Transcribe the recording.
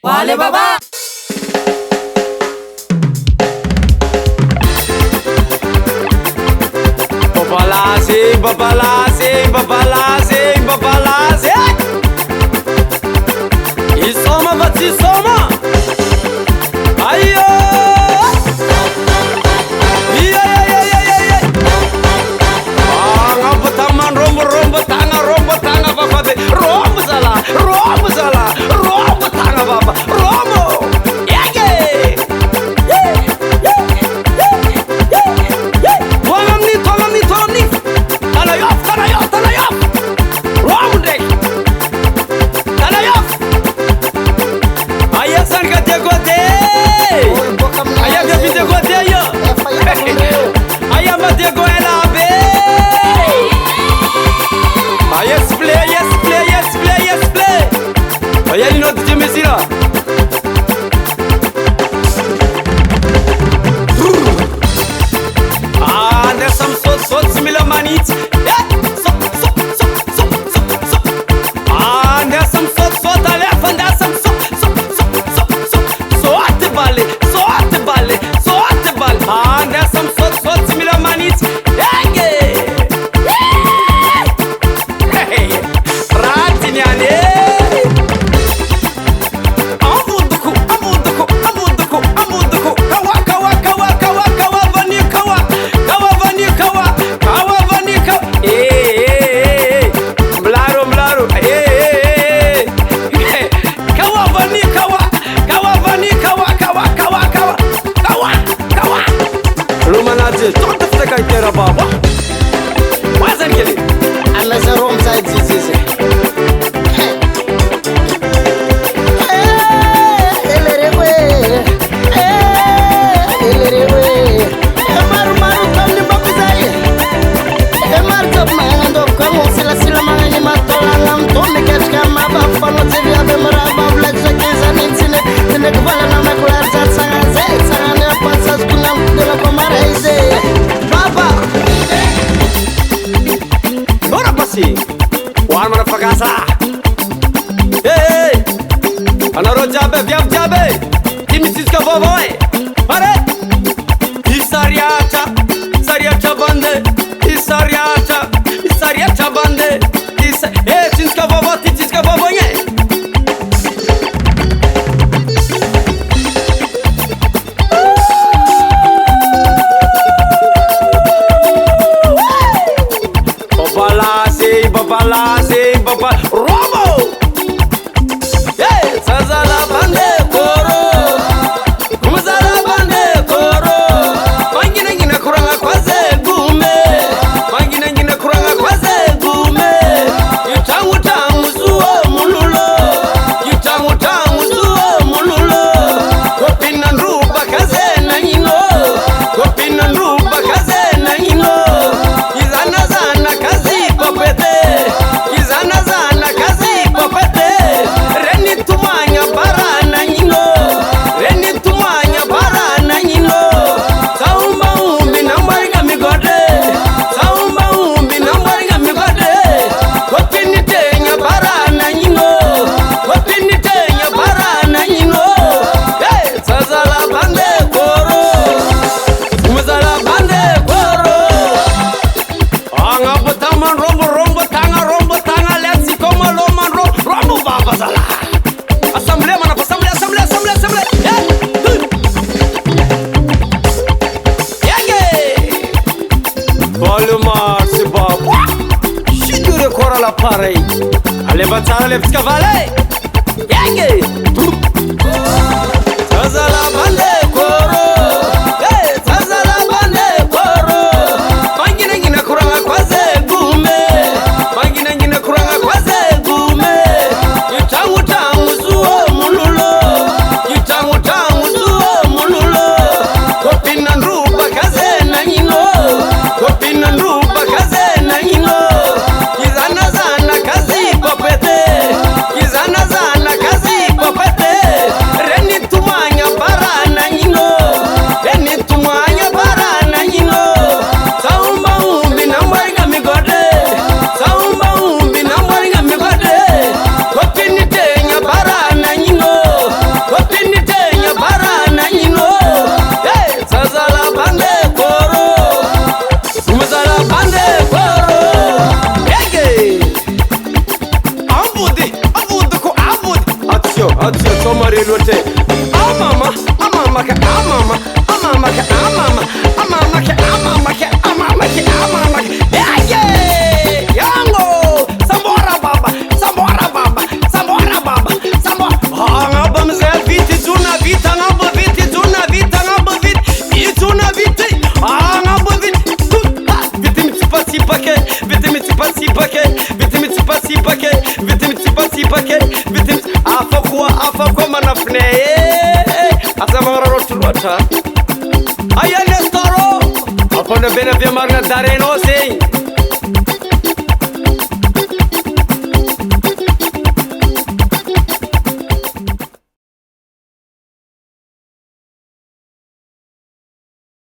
Wale baba. Babalase, babalase, babalase, babalase. Isoma bati soma. Ayo. Iya. Ngapa taman rombo tanga baba. Rombo sala, rombo tanga baba. Rombo. Tolong ni. Tanayop. Rombo dek. Tanayop. Ayah san kate kote. Ayah kapite kote yo. Ayah mate ko elabe. Yes play. Ayah ni not jemesira. There's some so similar manits. So. There's some so talef and there's some so at the valley. There's some so similar manits. Don't take I care about what? What's that killing? Unless a wrong side disease. Wan mana fakasa. Hey. Anaro jabe. Timisis ka boy. Pare. Isariata bande. Isariata bande. Hey, tinska bobo ye. Babalase, Robo! Hey, Sazala Bande Koro! Kumazala Bande Koro! Mangina kuranga kwaze gume! Yutangu zuo mululo! Kopina nruba kaze na ino! Izana kazi popete! Reni tumanya barana nyino Saumba umbi na mwaringa migode Kopini tenya barana nyino Hey, sazala bande koro Umazala bande koro Anga butaman rombo tanga Let's go maloman rombo baba zala Assemblée. Volumar si baba Shidure kora la parei Ale batara le scavale Sazala bande koro Sazala bande koro Mangina kuranga kwaze gume Yutangu zuo mululo Kopina nruba kaze na nyino Izana kazi popete Reni tumanya barana lote. Amama ke amama ke amama ke yango sambora baba ngaba mzee viti tuna vita ngaba viti tuna vita ngaba viti ituna viti ngaba viti viti mitipasipake viti afakwa manafne asamara rotulota ayane storo apona bena vya magna dareno sei